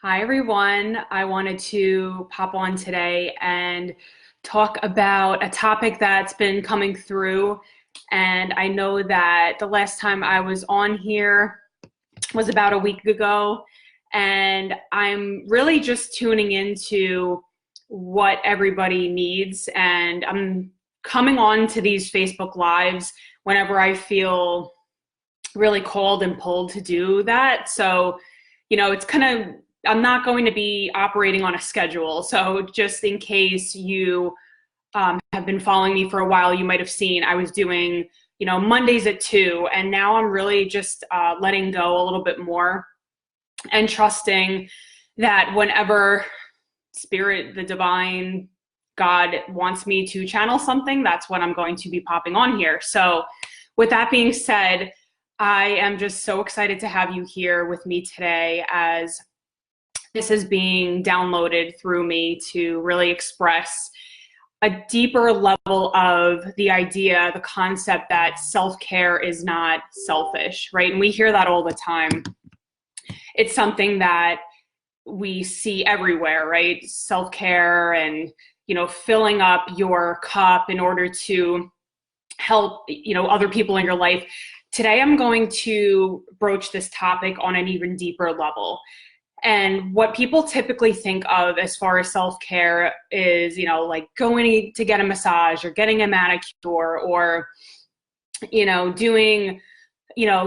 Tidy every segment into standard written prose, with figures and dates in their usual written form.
Hi, everyone. I wanted to pop on today and talk about a topic that's been coming through. And I know that the last time I was on here was about a week ago. And I'm really just tuning into what everybody needs. And I'm coming on to these Facebook Lives whenever I feel really called and pulled to do that. So, it's kind of, I'm not going to be operating on a schedule. So just in case you have been following me for a while, you might have seen I was doing, Mondays at 2, and now I'm really just letting go a little bit more and trusting that whenever spirit, the divine, God wants me to channel something, that's when I'm going to be popping on here. So with that being said, I am just so excited to have you here with me today, as this is being downloaded through me to really express a deeper level of the idea, the concept that self-care is not selfish, right? And we hear that all the time. It's something that we see everywhere, right? Self-care and, filling up your cup in order to help, other people in your life. Today, I'm going to broach this topic on an even deeper level. And what people typically think of as far as self-care is, like going to get a massage or getting a manicure or, doing,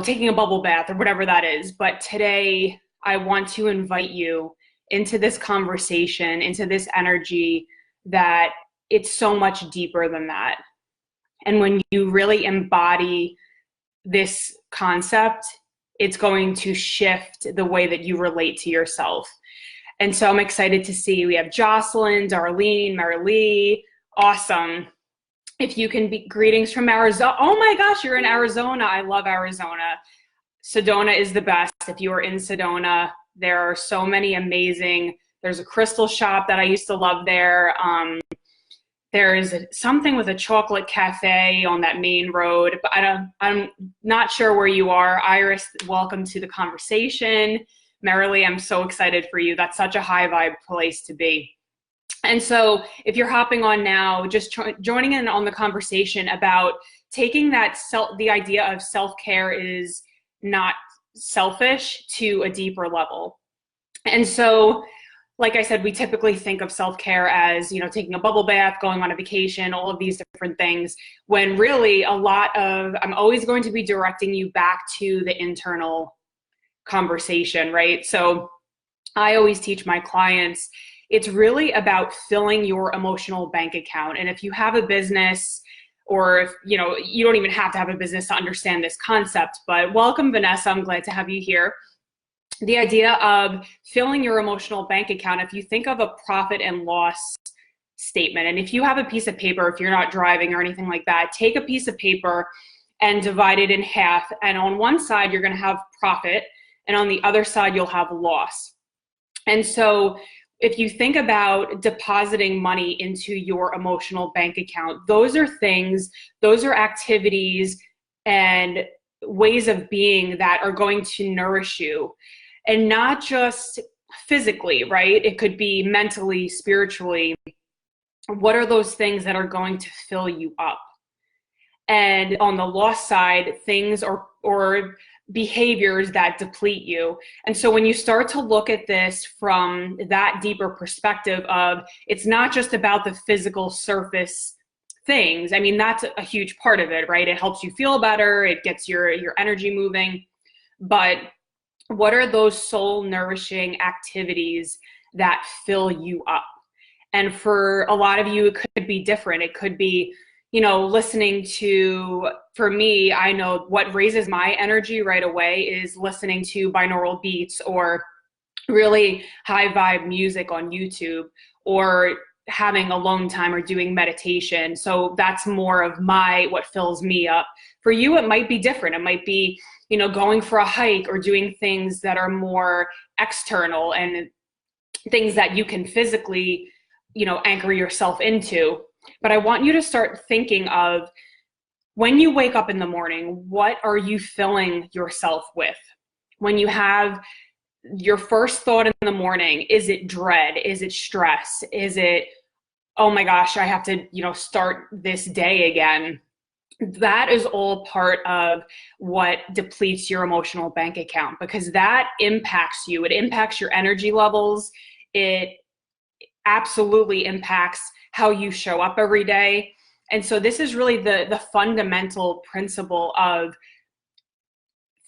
taking a bubble bath or whatever that is. But today I want to invite you into this conversation, into this energy that it's so much deeper than that. And when you really embody this concept, it's going to shift the way that you relate to yourself. And so I'm excited to see we have Jocelyn, Darlene, Marilee. Awesome. If you can be greetings from Arizona. Oh my gosh, you're in Arizona. I love Arizona. Sedona is the best. If you are in Sedona, there are so many amazing, there's a crystal shop that I used to love there. There is something with a chocolate cafe on that main road, but I'm not sure where you are. Iris, welcome to the conversation. Marilee, I'm so excited for you. That's such a high vibe place to be. And so if you're hopping on now, just joining in on the conversation about taking that the idea of self-care is not selfish to a deeper level. And so, like I said, we typically think of self-care as, taking a bubble bath, going on a vacation, all of these different things, when really I'm always going to be directing you back to the internal conversation, right? So I always teach my clients, it's really about filling your emotional bank account. And if you have a business, or if, you don't even have to have a business to understand this concept, but welcome, Vanessa. I'm glad to have you here. The idea of filling your emotional bank account, if you think of a profit and loss statement, and if you have a piece of paper, if you're not driving or anything like that, take a piece of paper and divide it in half. And on one side, you're going to have profit, and on the other side, you'll have loss. And so if you think about depositing money into your emotional bank account, those are activities and ways of being that are going to nourish you. And not just physically, right? It could be mentally, spiritually. What are those things that are going to fill you up? And on the loss side, things or behaviors that deplete you. And so when you start to look at this from that deeper perspective of, it's not just about the physical surface things. I mean, that's a huge part of it, right? It helps you feel better. It gets your energy moving. But what are those soul nourishing activities that fill you up? And for a lot of you, it could be different. It could be, listening to, for me, I know what raises my energy right away is listening to binaural beats or really high vibe music on YouTube, or having alone time or doing meditation. So that's more of what fills me up. For you, it might be different. It might be, going for a hike or doing things that are more external and things that you can physically, anchor yourself into. But I want you to start thinking of, when you wake up in the morning, what are you filling yourself with? When you have your first thought in the morning, is it dread? Is it stress? Is it, oh my gosh, I have to, start this day again? That is all part of what depletes your emotional bank account, because that impacts you. It impacts your energy levels. It absolutely impacts how you show up every day. And so this is really the fundamental principle of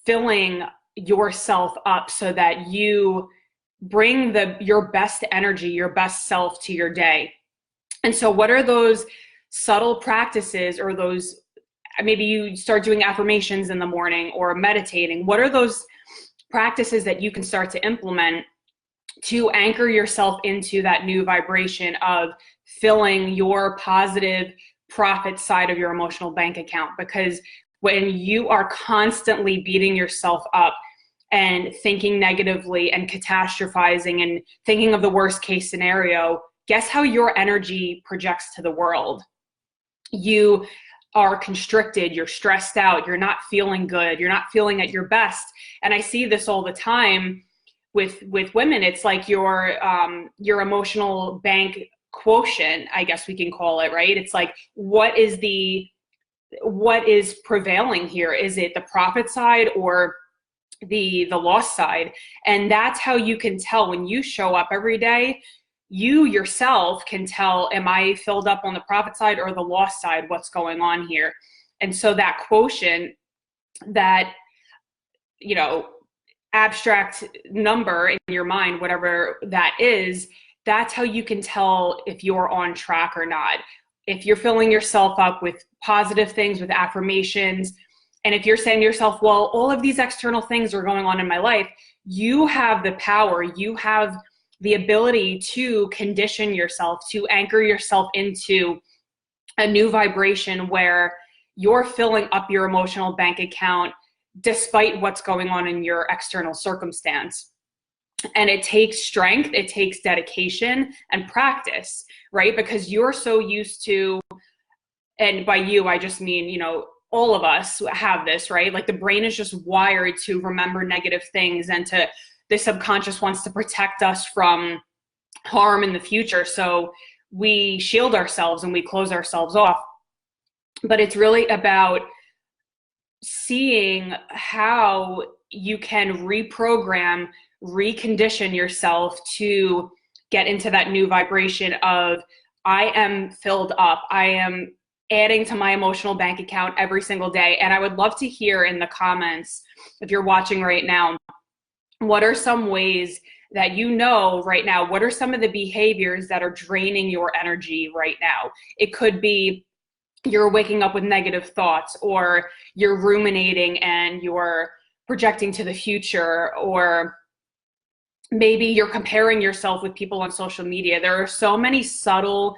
filling yourself up so that you bring your best energy, your best self to your day. And so what are those subtle practices, or those, maybe you start doing affirmations in the morning or meditating? What are those practices that you can start to implement to anchor yourself into that new vibration of filling your positive profit side of your emotional bank account? Because when you are constantly beating yourself up and thinking negatively and catastrophizing and thinking of the worst case scenario, guess how your energy projects to the world? You are constricted, you're stressed out, you're not feeling good, you're not feeling at your best. And I see this all the time with women. It's like your emotional bank quotient, I guess we can call it, right? It's like, what is prevailing here? Is it the profit side or the loss side? And that's how you can tell when you show up every day. You yourself can tell, am I filled up on the profit side or the loss side? What's going on here? And so that quotient, that, abstract number in your mind, whatever that is, that's how you can tell if you're on track or not. If you're filling yourself up with positive things, with affirmations, and if you're saying to yourself, well, all of these external things are going on in my life, you have the power, you have the ability to condition yourself, to anchor yourself into a new vibration where you're filling up your emotional bank account despite what's going on in your external circumstance. And it takes strength, it takes dedication and practice, right? Because you're so used to, and by you, I just mean, all of us have this, right? Like the brain is just wired to remember negative things, and the subconscious wants to protect us from harm in the future. So we shield ourselves and we close ourselves off. But it's really about seeing how you can reprogram, recondition yourself to get into that new vibration of, I am filled up, I am adding to my emotional bank account every single day. And I would love to hear in the comments, if you're watching right now, what are some ways that right now, what are some of the behaviors that are draining your energy right now? It could be you're waking up with negative thoughts, or you're ruminating and you're projecting to the future, or maybe you're comparing yourself with people on social media. There are so many subtle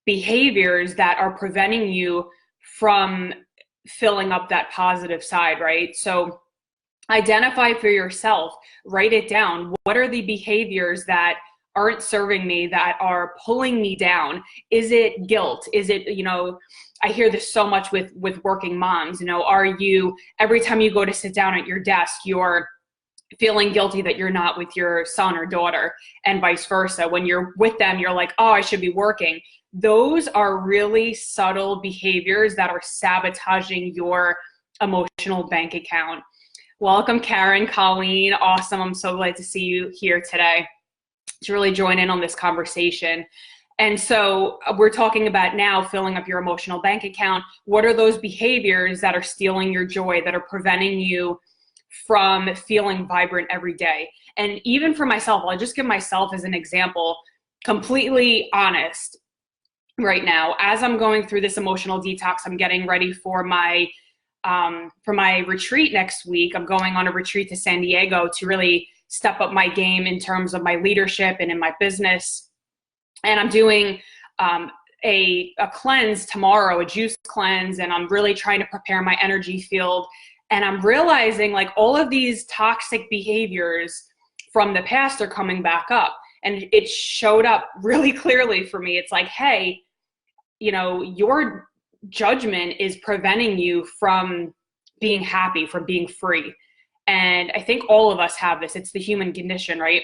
behaviors that are preventing you from filling up that positive side, right? So identify for yourself, write it down. What are the behaviors that aren't serving me, that are pulling me down? Is it guilt? Is it, I hear this so much with working moms, are you, every time you go to sit down at your desk, you're feeling guilty that you're not with your son or daughter, and vice versa. When you're with them, you're like, oh, I should be working. Those are really subtle behaviors that are sabotaging your emotional bank account. Welcome, Karen, Colleen. Awesome. I'm so glad to see you here today to really join in on this conversation. And so we're talking about now filling up your emotional bank account. What are those behaviors that are stealing your joy, that are preventing you from feeling vibrant every day? And even for myself, I'll just give myself as an example, completely honest right now, as I'm going through this emotional detox, I'm getting ready for my retreat next week. I'm going on a retreat to San Diego to really step up my game in terms of my leadership and in my business. And I'm doing a cleanse tomorrow, a juice cleanse, and I'm really trying to prepare my energy field. And I'm realizing like all of these toxic behaviors from the past are coming back up. And it showed up really clearly for me. It's like, hey, your judgment is preventing you from being happy, from being free. And I think all of us have this. It's the human condition, right?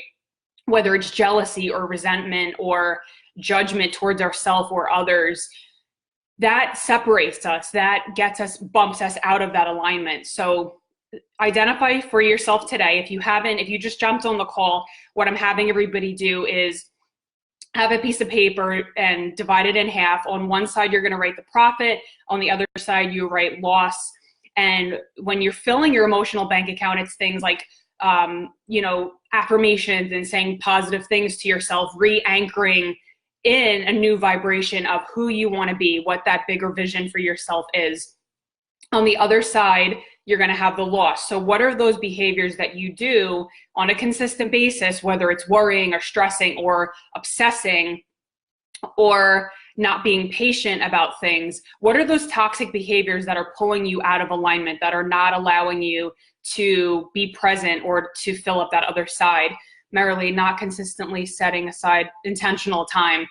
Whether it's jealousy or resentment or judgment towards ourselves or others, that separates us, that gets us, bumps us out of that alignment. So identify for yourself today. If you just jumped on the call, what I'm having everybody do is have a piece of paper and divide it in half. On one side, you're going to write the profit. On the other side, you write loss. And when you're filling your emotional bank account, it's things like, affirmations and saying positive things to yourself, re-anchoring in a new vibration of who you want to be, what that bigger vision for yourself is. On the other side, you're going to have the loss. So what are those behaviors that you do on a consistent basis, whether it's worrying or stressing or obsessing or not being patient about things? What are those toxic behaviors that are pulling you out of alignment, that are not allowing you to be present or to fill up that other side? Merrily, not consistently setting aside intentional time.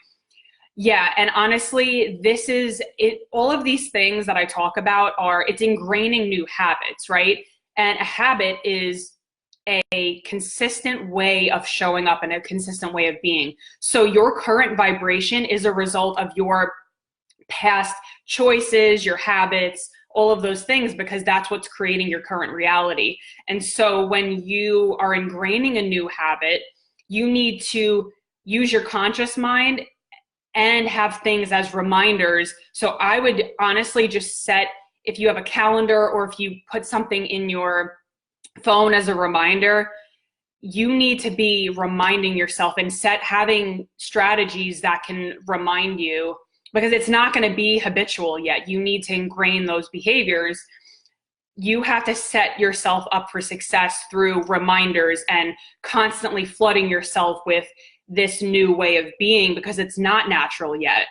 Yeah, and honestly, this is it. All of these things that I talk about it's ingraining new habits, right? And a habit is a consistent way of showing up and a consistent way of being. So your current vibration is a result of your past choices, your habits, all of those things, because that's what's creating your current reality. And so when you are ingraining a new habit, you need to use your conscious mind and have things as reminders. So I would honestly just set, if you have a calendar or if you put something in your phone as a reminder, you need to be reminding yourself and having strategies that can remind you, because it's not going to be habitual yet. You need to ingrain those behaviors. You have to set yourself up for success through reminders and constantly flooding yourself with this new way of being, because it's not natural yet.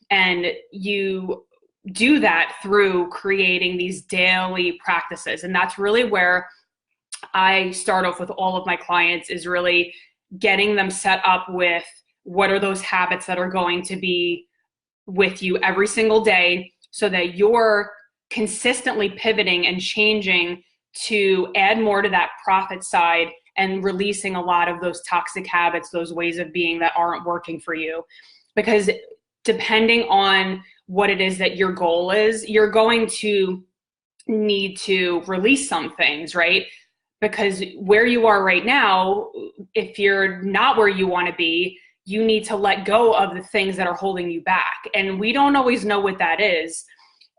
And you do that through creating these daily practices. And that's really where I start off with all of my clients, is really getting them set up with what are those habits that are going to be with you every single day, so that you're consistently pivoting and changing to add more to that profit side and releasing a lot of those toxic habits, those ways of being that aren't working for you. Because depending on what it is that your goal is, you're going to need to release some things, right? Because where you are right now, if you're not where you want to be, you need to let go of the things that are holding you back. And we don't always know what that is.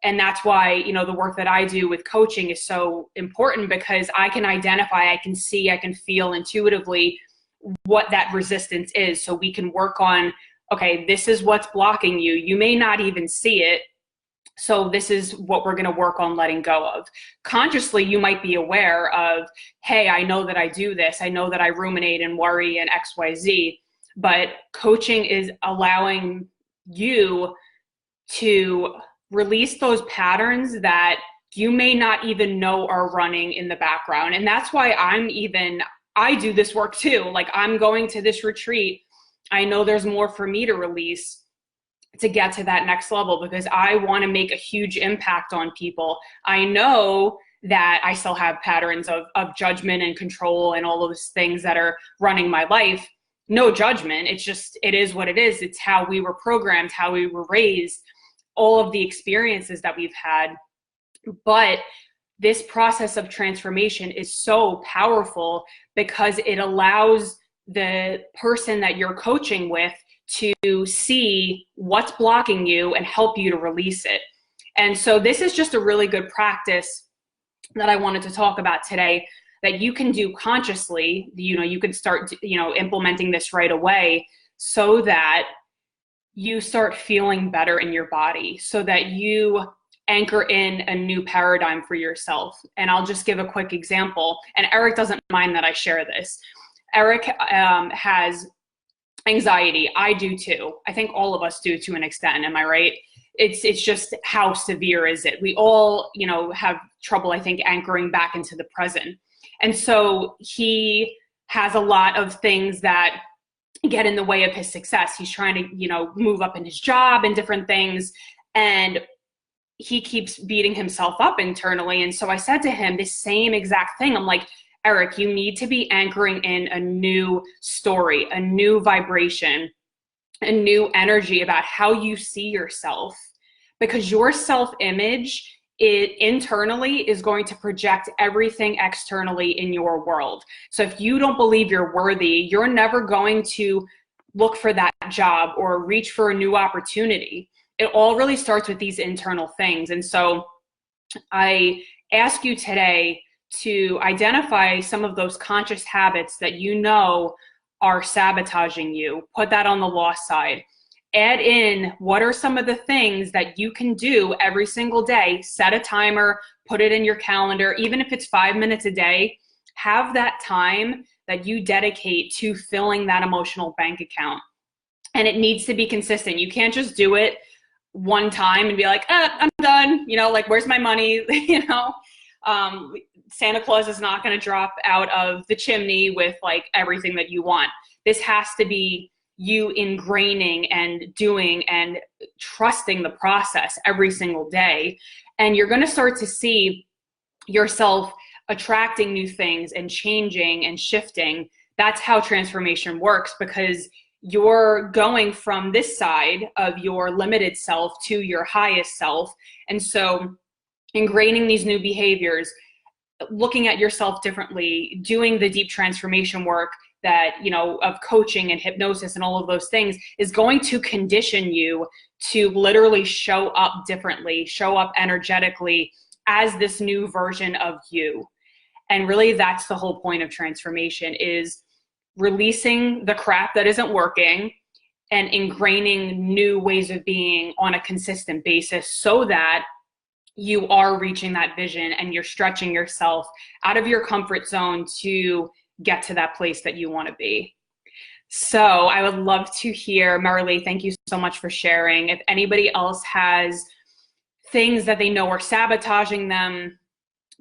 And that's why, the work that I do with coaching is so important, because I can identify, I can see, I can feel intuitively what that resistance is. So we can work on, okay, this is what's blocking you. You may not even see it. So this is what we're going to work on letting go of. Consciously, you might be aware of, hey, I know that I do this. I know that I ruminate and worry and X, Y, Z. But coaching is allowing you to release those patterns that you may not even know are running in the background. And that's why I do this work too. Like, I'm going to this retreat. I know there's more for me to release to get to that next level, because I want to make a huge impact on people. I know that I still have patterns of judgment and control and all of those things that are running my life. No judgment. It is what it is. It's how we were programmed, how we were raised, all of the experiences that we've had. But this process of transformation is so powerful, because it allows the person that you're coaching with to see what's blocking you and help you to release it. And so this is just a really good practice that I wanted to talk about today, that you can do consciously. You can start, implementing this right away, so that you start feeling better in your body, so that you anchor in a new paradigm for yourself. And I'll just give a quick example. And Eric doesn't mind that I share this. Eric has anxiety. I do too. I think all of us do to an extent. Am I right? It's just, how severe is it? We all, have trouble, I think, anchoring back into the present. And so he has a lot of things that get in the way of his success. He's trying to, move up in his job and different things. And he keeps beating himself up internally. And so I said to him this same exact thing. I'm like, Eric, you need to be anchoring in a new story, a new vibration, a new energy about how you see yourself, because your self-image, it internally is going to project everything externally in your world. So if you don't believe you're worthy, you're never going to look for that job or reach for a new opportunity. It all really starts with these internal things. And so I ask you today to identify some of those conscious habits that you know are sabotaging you. Put that on the lost side. Add in what are some of the things that you can do every single day. Set a timer, put it in your calendar, even if it's 5 minutes a day. Have that time that you dedicate to filling that emotional bank account. And it needs to be consistent. You can't just do it one time and be like, I'm done. You know, like, where's my money? You know, Santa Claus is not going to drop out of the chimney with like everything that you want. This has to be you ingraining and doing and trusting the process every single day. And you're going to start to see yourself attracting new things and changing and shifting. That's how transformation works, because you're going from this side of your limited self to your highest self. And so ingraining these new behaviors, looking at yourself differently, doing the deep transformation work that, you know, of coaching and hypnosis and all of those things is going to condition you to literally show up differently, show up energetically as this new version of you. And really that's the whole point of transformation, is releasing the crap that isn't working and ingraining new ways of being on a consistent basis, so that you are reaching that vision and you're stretching yourself out of your comfort zone to get to that place that you want to be. So I would love to hear, Marilee, thank you so much for sharing. If anybody else has things that they know are sabotaging them,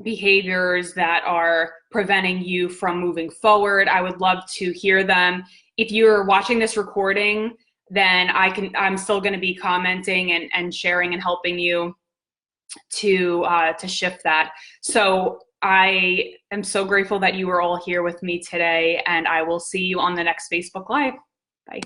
behaviors that are preventing you from moving forward, I would love to hear them. If you're watching this recording, then I'm still going to be commenting and sharing and helping you to shift that. So I am so grateful that you were all here with me today, and I will see you on the next Facebook Live. Bye.